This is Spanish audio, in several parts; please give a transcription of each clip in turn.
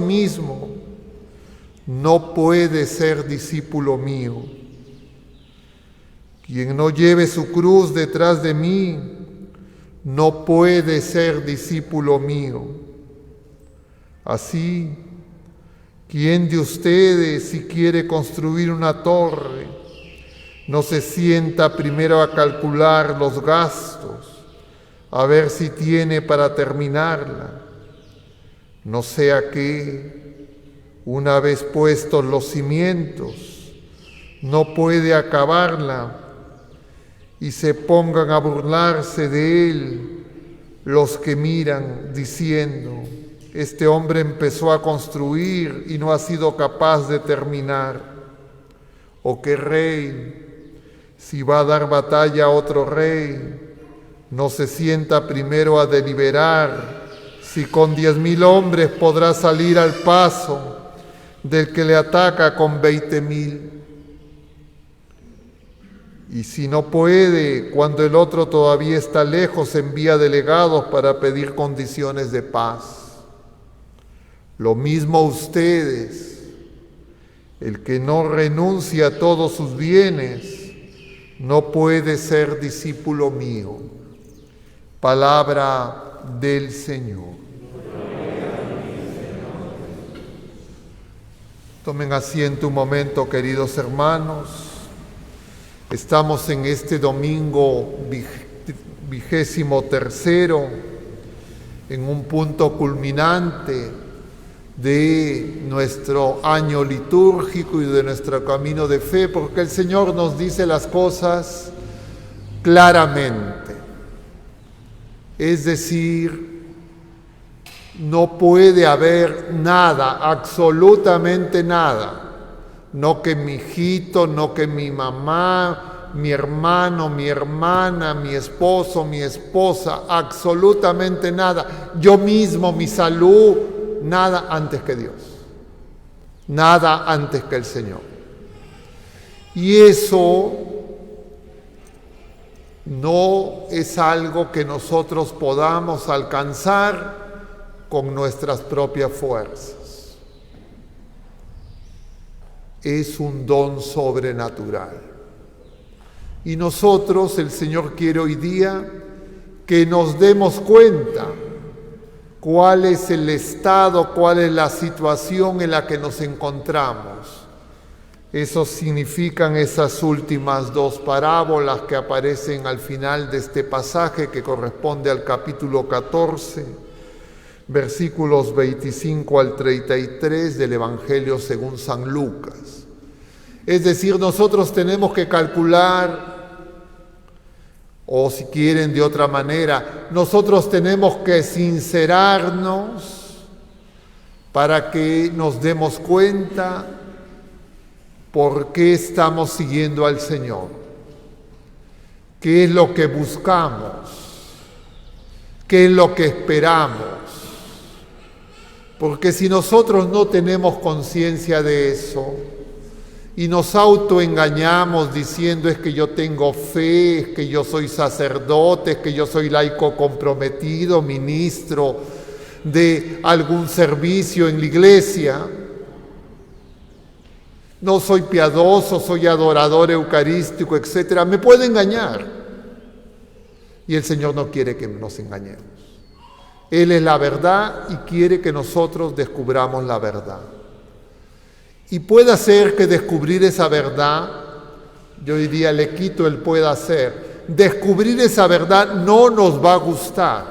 mismo, no puede ser discípulo mío. Quien no lleve su cruz detrás de mí, no puede ser discípulo mío. Así, ¿quién de ustedes, si quiere construir una torre, no se sienta primero a calcular los gastos, a ver si tiene para terminarla? No sea que, una vez puestos los cimientos, no puede acabarla y se pongan a burlarse de él los que miran, diciendo: este hombre empezó a construir y no ha sido capaz de terminar. ¿O qué rey, si va a dar batalla a otro rey, no se sienta primero a deliberar si con 10,000 hombres podrá salir al paso del que le ataca con 20,000? Y si no puede, cuando el otro todavía está lejos, envía delegados para pedir condiciones de paz. Lo mismo ustedes, el que no renuncia a todos sus bienes, no puede ser discípulo mío. Palabra del Señor. Tomen asiento un momento, queridos hermanos. Estamos en este domingo 23º, en un punto culminante de nuestro año litúrgico y de nuestro camino de fe, porque el Señor nos dice las cosas claramente. Es decir, no puede haber nada, absolutamente nada. No que mi hijito, no que mi mamá, mi hermano, mi hermana, mi esposo, mi esposa, absolutamente nada. Yo mismo, mi salud, nada antes que Dios. Nada antes que el Señor. Y eso no es algo que nosotros podamos alcanzar con nuestras propias fuerzas. Es un don sobrenatural. Y nosotros, el Señor quiere hoy día que nos demos cuenta cuál es el estado, cuál es la situación en la que nos encontramos. Eso significan esas últimas dos parábolas que aparecen al final de este pasaje, que corresponde al capítulo 14, versículos 25 al 33 del Evangelio según San Lucas. Es decir, nosotros tenemos que calcular, o si quieren de otra manera, nosotros tenemos que sincerarnos para que nos demos cuenta por qué estamos siguiendo al Señor, qué es lo que buscamos, qué es lo que esperamos. Porque si nosotros no tenemos conciencia de eso y nos autoengañamos diciendo es que yo tengo fe, es que yo soy sacerdote, es que yo soy laico comprometido, ministro de algún servicio en la iglesia, no soy piadoso, soy adorador eucarístico, etc., me puede engañar. Y el Señor no quiere que nos engañemos. Él es la verdad y quiere que nosotros descubramos la verdad. Y puede ser que descubrir esa verdad, yo diría, le quito el pueda ser, descubrir esa verdad no nos va a gustar,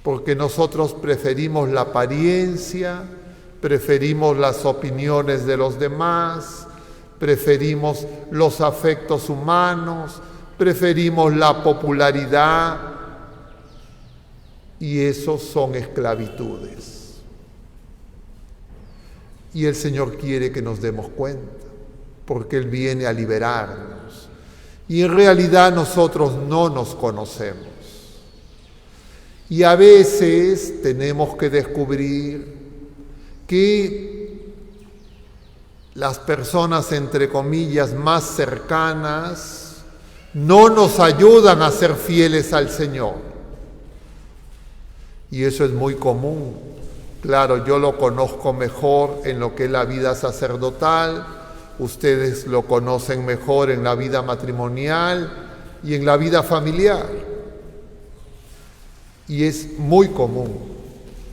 porque nosotros preferimos la apariencia, preferimos las opiniones de los demás, preferimos los afectos humanos, preferimos la popularidad, y esos son esclavitudes. Y el Señor quiere que nos demos cuenta, porque Él viene a liberarnos. Y en realidad nosotros no nos conocemos. Y a veces tenemos que descubrir que las personas, entre comillas, más cercanas, no nos ayudan a ser fieles al Señor. Y eso es muy común, Claro, yo lo conozco mejor en lo que es la vida sacerdotal, ustedes lo conocen mejor en la vida matrimonial y en la vida familiar. Y es muy común.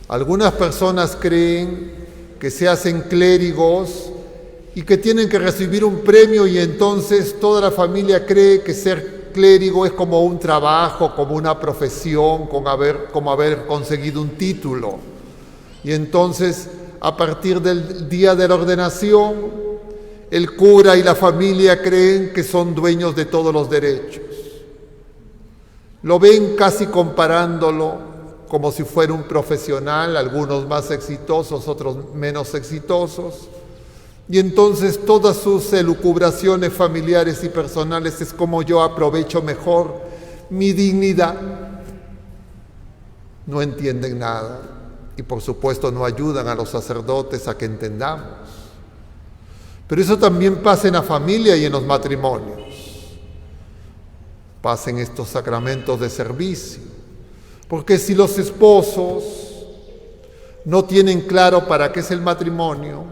Algunas personas creen que se hacen clérigos y que tienen que recibir un premio, y entonces toda la familia cree que ser clérigo es como un trabajo, como una profesión, como haber conseguido un título. Y entonces, a partir del día de la ordenación, el cura y la familia creen que son dueños de todos los derechos. Lo ven casi comparándolo como si fuera un profesional, algunos más exitosos, otros menos exitosos. Y entonces todas sus elucubraciones familiares y personales es como yo aprovecho mejor mi dignidad. No entienden nada y por supuesto no ayudan a los sacerdotes a que entendamos. Pero eso también pasa en la familia y en los matrimonios. Pasa en estos sacramentos de servicio. Porque si los esposos no tienen claro para qué es el matrimonio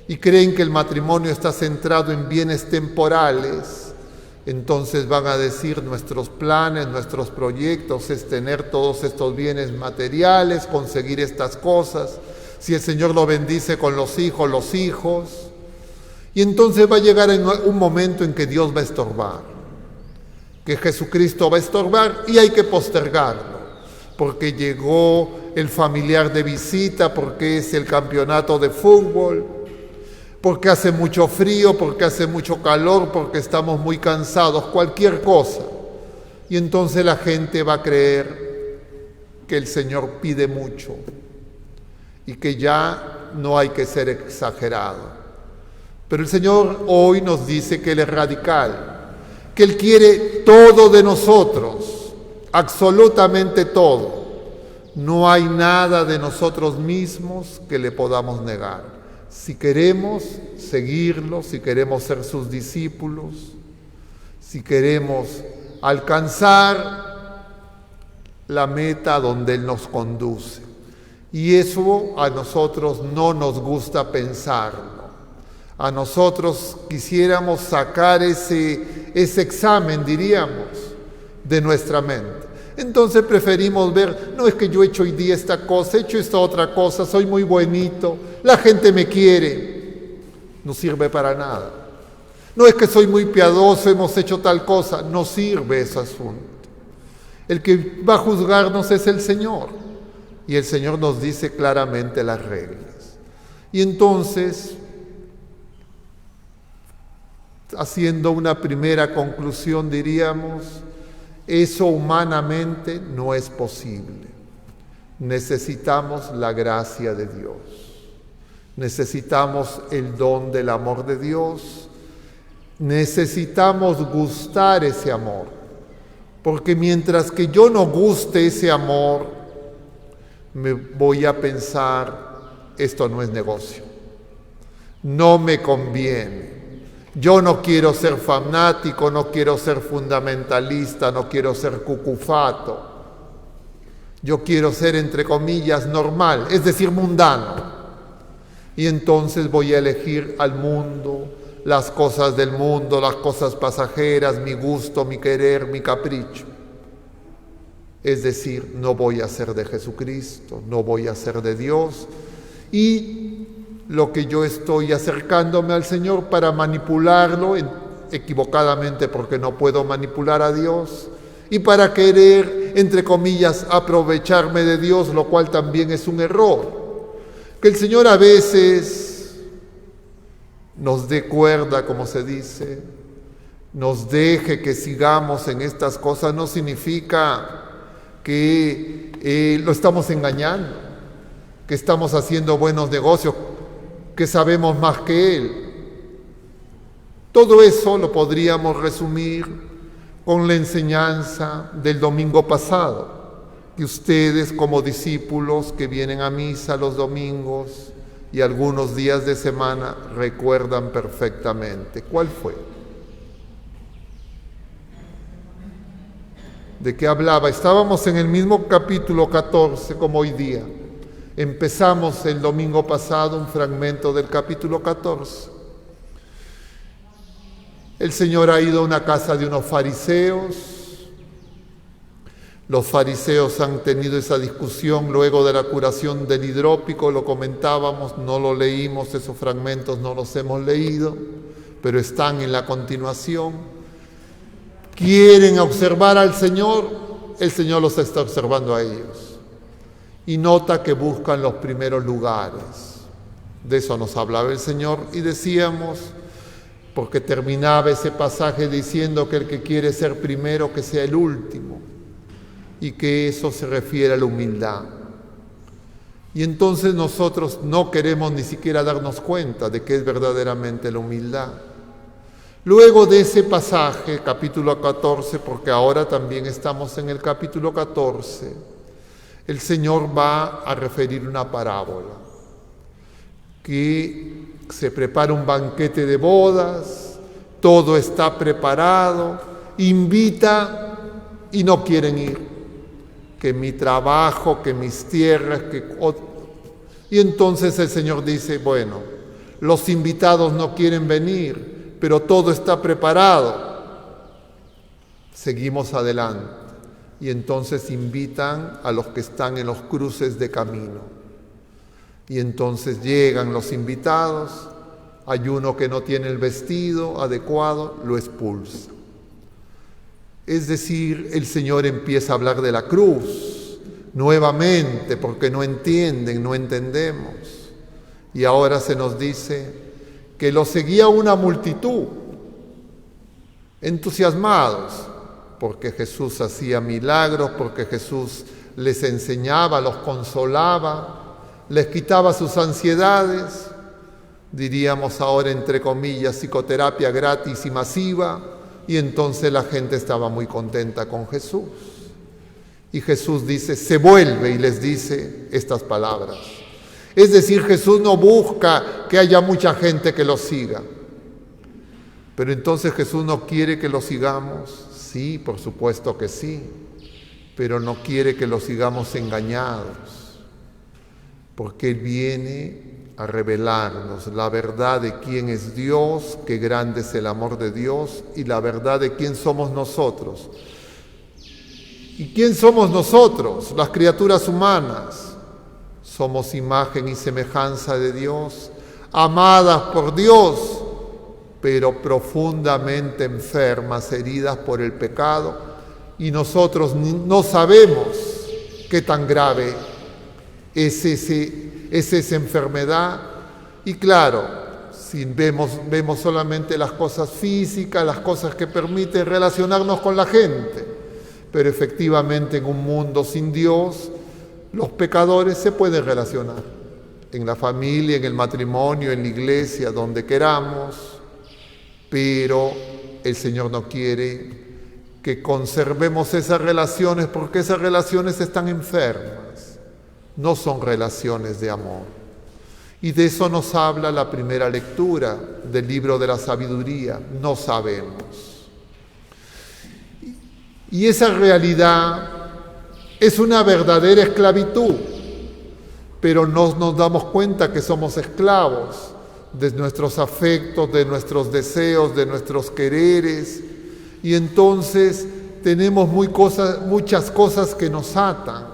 y creen que el matrimonio está centrado en bienes temporales, entonces van a decir: nuestros planes, nuestros proyectos es tener todos estos bienes materiales, conseguir estas cosas. Si el Señor lo bendice con los hijos. Y entonces va a llegar un momento en que Dios va a estorbar, que Jesucristo va a estorbar y hay que postergarlo, porque llegó el familiar de visita, porque es el campeonato de fútbol, porque hace mucho frío, porque hace mucho calor, porque estamos muy cansados, cualquier cosa. Y entonces la gente va a creer que el Señor pide mucho y que ya no hay que ser exagerado. Pero el Señor hoy nos dice que Él es radical, que Él quiere todo de nosotros, absolutamente todo. No hay nada de nosotros mismos que le podamos negar. Si queremos seguirlo, si queremos ser sus discípulos, si queremos alcanzar la meta donde Él nos conduce. Y eso a nosotros no nos gusta pensarlo. A nosotros quisiéramos sacar ese examen, diríamos, de nuestra mente. Entonces preferimos ver: no, es que yo he hecho hoy día esta cosa, he hecho esta otra cosa, soy muy buenito, la gente me quiere. No sirve para nada. No, es que soy muy piadoso, hemos hecho tal cosa. No sirve ese asunto. El que va a juzgarnos es el Señor. Y el Señor nos dice claramente las reglas. Y entonces, haciendo una primera conclusión, diríamos: eso humanamente no es posible. Necesitamos la gracia de Dios. Necesitamos el don del amor de Dios. Necesitamos gustar ese amor. Porque mientras que yo no guste ese amor, me voy a pensar: esto no es negocio. No me conviene. Yo no quiero ser fanático, no quiero ser fundamentalista, no quiero ser cucufato. Yo quiero ser, entre comillas, normal, es decir, mundano. Y entonces voy a elegir al mundo, las cosas del mundo, las cosas pasajeras, mi gusto, mi querer, mi capricho. Es decir, no voy a ser de Jesucristo, no voy a ser de Dios. Y lo que yo estoy acercándome al Señor para manipularlo, equivocadamente, porque no puedo manipular a Dios, y para querer, entre comillas, aprovecharme de Dios, lo cual también es un error. Que el Señor a veces nos dé cuerda, como se dice, nos deje que sigamos en estas cosas, no significa que lo estamos engañando, que estamos haciendo buenos negocios, que sabemos más que Él. Todo eso lo podríamos resumir con la enseñanza del domingo pasado, que ustedes como discípulos que vienen a misa los domingos y algunos días de semana recuerdan perfectamente. ¿Cuál fue? ¿De qué hablaba? Estábamos en el mismo capítulo 14 como hoy día. Empezamos el domingo pasado un fragmento del capítulo 14. El Señor ha ido a una casa de unos fariseos. Los fariseos han tenido esa discusión luego de la curación del hidrópico, lo comentábamos, no lo leímos, esos fragmentos no los hemos leído, pero están en la continuación. Quieren observar al Señor, el Señor los está observando a ellos. Y nota que buscan los primeros lugares. De eso nos hablaba el Señor y decíamos, porque terminaba ese pasaje diciendo que el que quiere ser primero, que sea el último. Y que eso se refiere a la humildad. Y entonces nosotros no queremos ni siquiera darnos cuenta de qué es verdaderamente la humildad. Luego de ese pasaje, capítulo 14, porque ahora también estamos en el capítulo 14, el Señor va a referir una parábola, que se prepara un banquete de bodas, todo está preparado, invita y no quieren ir. Que mi trabajo, que mis tierras, y entonces el Señor dice, bueno, los invitados no quieren venir, pero todo está preparado. Seguimos adelante. Y entonces invitan a los que están en los cruces de camino. Y entonces llegan los invitados, hay uno que no tiene el vestido adecuado, lo expulsa. Es decir, el Señor empieza a hablar de la cruz nuevamente porque no entienden, no entendemos. Y ahora se nos dice que lo seguía una multitud, entusiasmados, porque Jesús hacía milagros, porque Jesús les enseñaba, los consolaba, les quitaba sus ansiedades, diríamos ahora entre comillas, psicoterapia gratis y masiva. Y entonces la gente estaba muy contenta con Jesús. Y Jesús dice, se vuelve y les dice estas palabras. Es decir, Jesús no busca que haya mucha gente que lo siga. Pero entonces Jesús no quiere que lo sigamos. Sí, por supuesto que sí. Pero no quiere que lo sigamos engañados. Porque Él viene a revelarnos la verdad de quién es Dios, qué grande es el amor de Dios y la verdad de quién somos nosotros. ¿Y quién somos nosotros? Las criaturas humanas. Somos imagen y semejanza de Dios, amadas por Dios, pero profundamente enfermas, heridas por el pecado, y nosotros no sabemos qué tan grave es esa enfermedad. Y claro, si vemos solamente las cosas físicas, las cosas que permiten relacionarnos con la gente, pero efectivamente en un mundo sin Dios, los pecadores se pueden relacionar en la familia, en el matrimonio, en la iglesia, donde queramos, pero el Señor no quiere que conservemos esas relaciones porque esas relaciones están enfermas, no son relaciones de amor. Y de eso nos habla la primera lectura del libro de la sabiduría, no sabemos. Y esa realidad es una verdadera esclavitud, pero no nos damos cuenta que somos esclavos de nuestros afectos, de nuestros deseos, de nuestros quereres, y entonces tenemos muchas cosas que nos atan,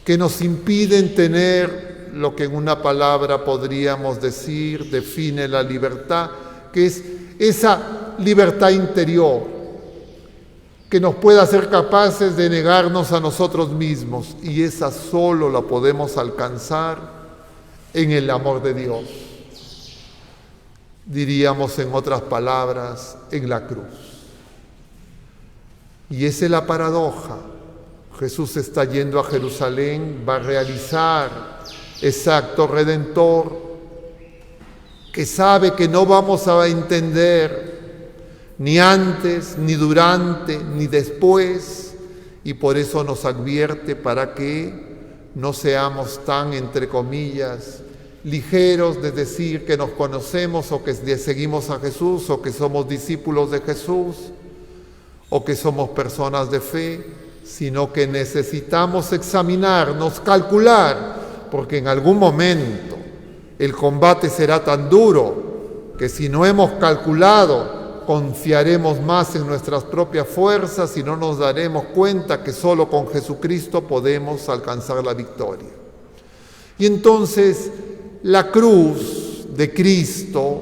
que nos impiden tener lo que en una palabra podríamos decir, define la libertad, que es esa libertad interior, que nos pueda hacer capaces de negarnos a nosotros mismos, y esa solo la podemos alcanzar en el amor de Dios. Diríamos en otras palabras, en la cruz. Y esa es la paradoja. Jesús está yendo a Jerusalén, va a realizar ese acto redentor que sabe que no vamos a entender ni antes, ni durante, ni después, y por eso nos advierte para que no seamos tan, entre comillas, ligeros de decir que nos conocemos o que seguimos a Jesús o que somos discípulos de Jesús o que somos personas de fe, sino que necesitamos examinarnos, calcular, porque en algún momento el combate será tan duro que si no hemos calculado, confiaremos más en nuestras propias fuerzas y no nos daremos cuenta que solo con Jesucristo podemos alcanzar la victoria. Y entonces la cruz de Cristo,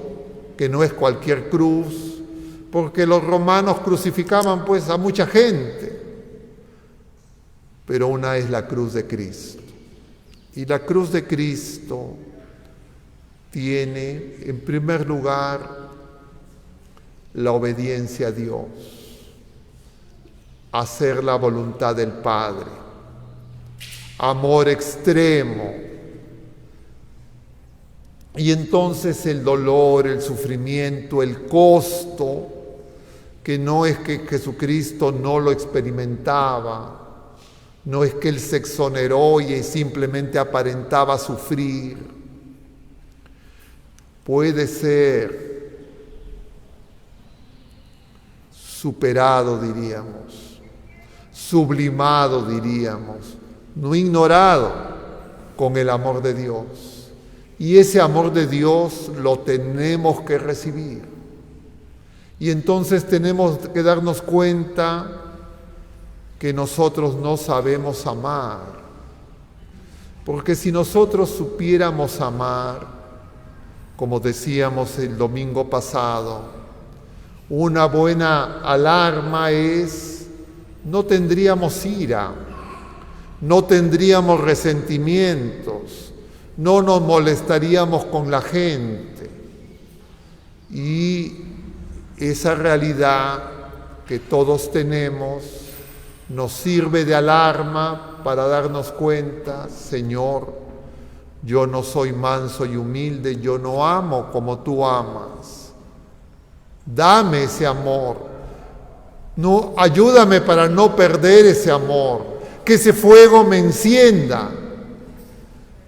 que no es cualquier cruz, porque los romanos crucificaban pues a mucha gente, pero una es la cruz de Cristo. Y la cruz de Cristo tiene, en primer lugar, la obediencia a Dios, hacer la voluntad del Padre, amor extremo. Y entonces el dolor, el sufrimiento, el costo, que no es que Jesucristo no lo experimentaba, no es que Él se exoneró y simplemente aparentaba sufrir. Puede ser superado, diríamos, sublimado, diríamos, no ignorado con el amor de Dios. Y ese amor de Dios lo tenemos que recibir. Y entonces tenemos que darnos cuenta que nosotros no sabemos amar. Porque si nosotros supiéramos amar, como decíamos el domingo pasado, una buena alarma es, no tendríamos ira, no tendríamos resentimientos, no nos molestaríamos con la gente. Y esa realidad que todos tenemos nos sirve de alarma para darnos cuenta, Señor, yo no soy manso y humilde, yo no amo como tú amas. Dame ese amor. No, ayúdame para no perder ese amor, que ese fuego me encienda.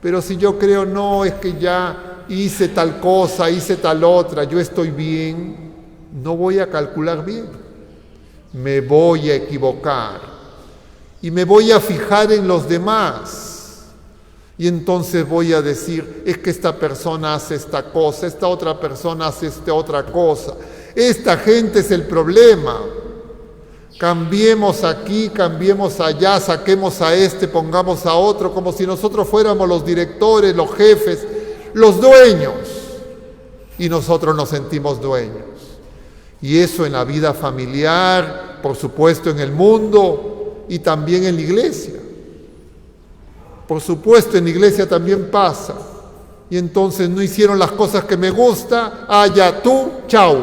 Pero si yo creo, no, es que ya hice tal cosa, hice tal otra, yo estoy bien, no voy a calcular bien. Me voy a equivocar. Y me voy a fijar en los demás. Y entonces voy a decir, es que esta persona hace esta cosa, esta otra persona hace esta otra cosa. Esta gente es el problema. Cambiemos aquí, cambiemos allá, saquemos a este, pongamos a otro, como si nosotros fuéramos los directores, los jefes, los dueños. Y nosotros nos sentimos dueños. Y eso en la vida familiar, por supuesto en el mundo, y también en la iglesia. Por supuesto, en la iglesia también pasa. Y entonces no hicieron las cosas que me gusta, ya tú, chau.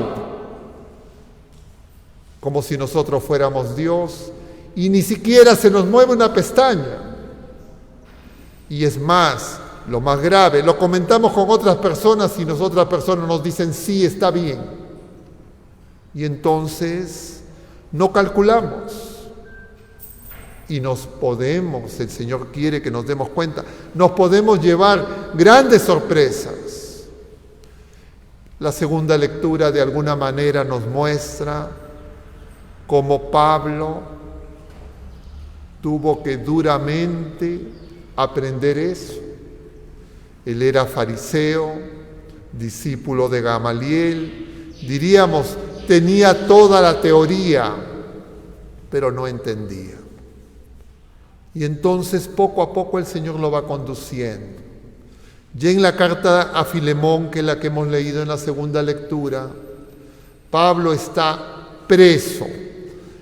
Como si nosotros fuéramos Dios y ni siquiera se nos mueve una pestaña. Y es más, lo más grave, lo comentamos con otras personas y otras personas nos dicen, sí, está bien. Y entonces no calculamos. Y nos podemos, el Señor quiere que nos demos cuenta, nos podemos llevar grandes sorpresas. La segunda lectura de alguna manera nos muestra cómo Pablo tuvo que duramente aprender eso. Él era fariseo, discípulo de Gamaliel, diríamos, tenía toda la teoría, pero no entendía. Y entonces poco a poco el Señor lo va conduciendo. Ya en la carta a Filemón, que es la que hemos leído en la segunda lectura, Pablo está preso,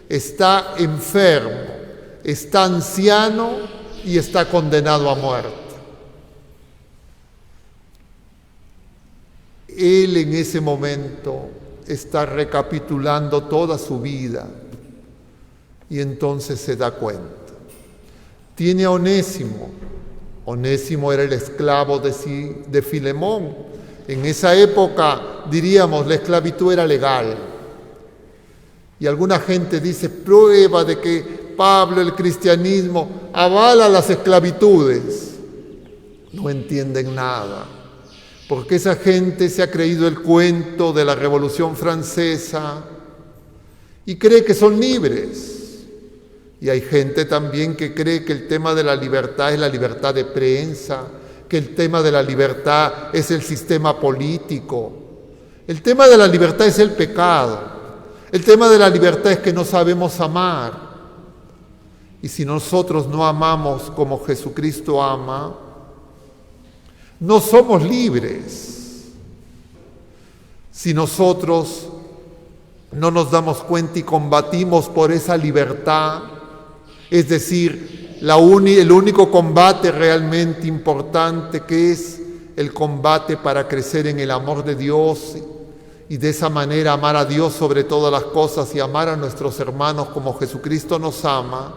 está enfermo, está anciano y está condenado a muerte. Él en ese momento está recapitulando toda su vida y entonces se da cuenta. Tiene a Onésimo. Onésimo era el esclavo de Filemón. En esa época, diríamos, la esclavitud era legal. Y alguna gente dice, prueba de que Pablo, el cristianismo, avala las esclavitudes. No entienden nada. Porque esa gente se ha creído el cuento de la Revolución Francesa y cree que son libres. Y hay gente también que cree que el tema de la libertad es la libertad de prensa, que el tema de la libertad es el sistema político. El tema de la libertad es el pecado. El tema de la libertad es que no sabemos amar. Y si nosotros no amamos como Jesucristo ama, no somos libres. Si nosotros no nos damos cuenta y combatimos por esa libertad, es decir, el único combate realmente importante, que es el combate para crecer en el amor de Dios y de esa manera amar a Dios sobre todas las cosas y amar a nuestros hermanos como Jesucristo nos ama,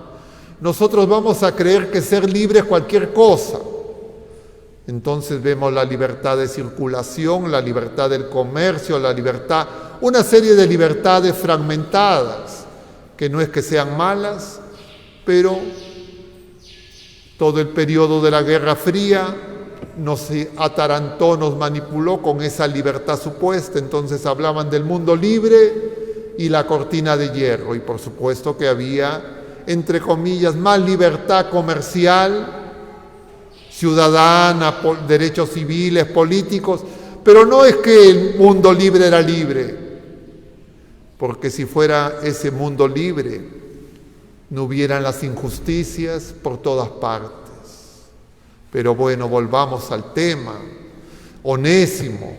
nosotros vamos a creer que ser libre es cualquier cosa. Entonces vemos la libertad de circulación, la libertad del comercio, la libertad, una serie de libertades fragmentadas, que no es que sean malas, pero todo el periodo de la Guerra Fría nos atarantó, nos manipuló con esa libertad supuesta. Entonces hablaban del mundo libre y la cortina de hierro. Y por supuesto que había, entre comillas, más libertad comercial, ciudadana, derechos civiles, políticos, pero no es que el mundo libre era libre, porque si fuera ese mundo libre, no hubieran las injusticias por todas partes. Pero bueno, volvamos al tema. Onésimo.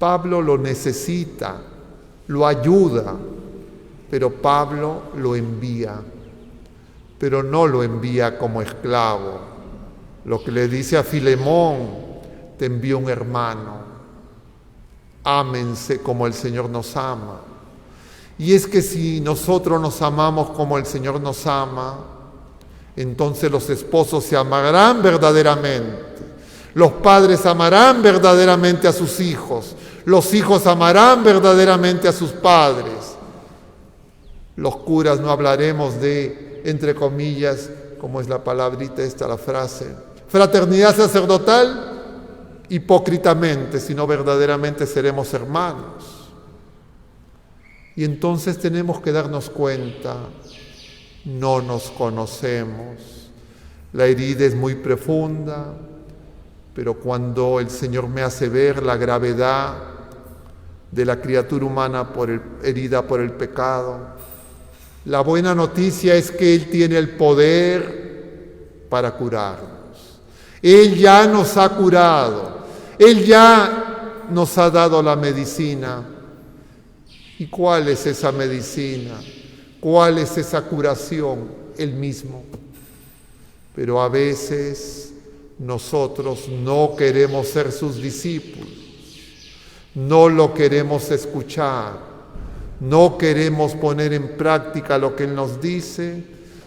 Pablo lo necesita, lo ayuda, pero Pablo lo envía. Pero no lo envía como esclavo. Lo que le dice a Filemón: te envío un hermano. Ámense como el Señor nos ama. Y es que si nosotros nos amamos como el Señor nos ama, entonces los esposos se amarán verdaderamente, los padres amarán verdaderamente a sus hijos, los hijos amarán verdaderamente a sus padres. Los curas no hablaremos de, entre comillas, ¿cómo es la palabrita esta, la frase? Fraternidad sacerdotal hipócritamente, sino verdaderamente seremos hermanos. Y entonces tenemos que darnos cuenta, no nos conocemos, la herida es muy profunda, pero cuando el Señor me hace ver la gravedad de la criatura humana herida por el pecado, la buena noticia es que Él tiene el poder para curarnos. Él ya nos ha curado, Él ya nos ha dado la medicina. ¿Y cuál es esa medicina? ¿Cuál es esa curación? Él mismo. Pero a veces nosotros no queremos ser sus discípulos, no lo queremos escuchar, no queremos poner en práctica lo que Él nos dice,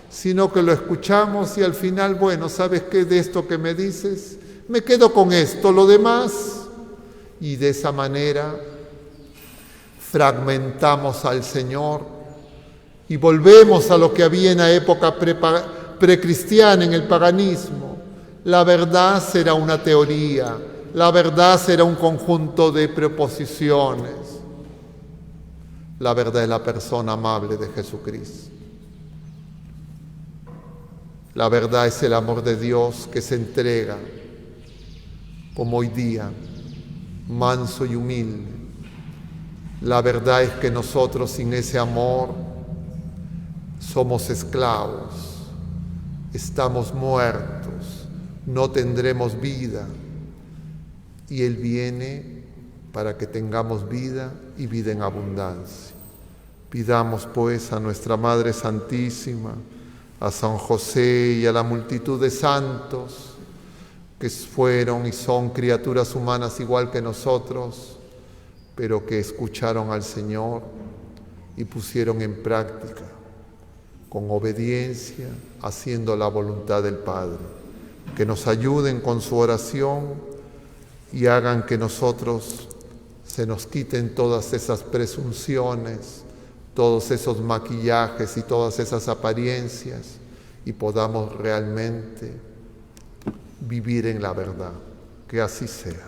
sino que lo escuchamos y al final, bueno, ¿sabes qué de esto que me dices? Me quedo con esto, lo demás. Y de esa manera fragmentamos al Señor y volvemos a lo que había en la época precristiana, en el paganismo. La verdad será una teoría, la verdad será un conjunto de preposiciones. La verdad es la persona amable de Jesucristo. La verdad es el amor de Dios que se entrega, como hoy día, manso y humilde. La verdad es que nosotros sin ese amor somos esclavos, estamos muertos, no tendremos vida. Y Él viene para que tengamos vida y vida en abundancia. Pidamos pues a nuestra Madre Santísima, a San José y a la multitud de santos que fueron y son criaturas humanas igual que nosotros, pero que escucharon al Señor y pusieron en práctica, con obediencia, haciendo la voluntad del Padre. Que nos ayuden con su oración y hagan que nosotros se nos quiten todas esas presunciones, todos esos maquillajes y todas esas apariencias y podamos realmente vivir en la verdad. Que así sea.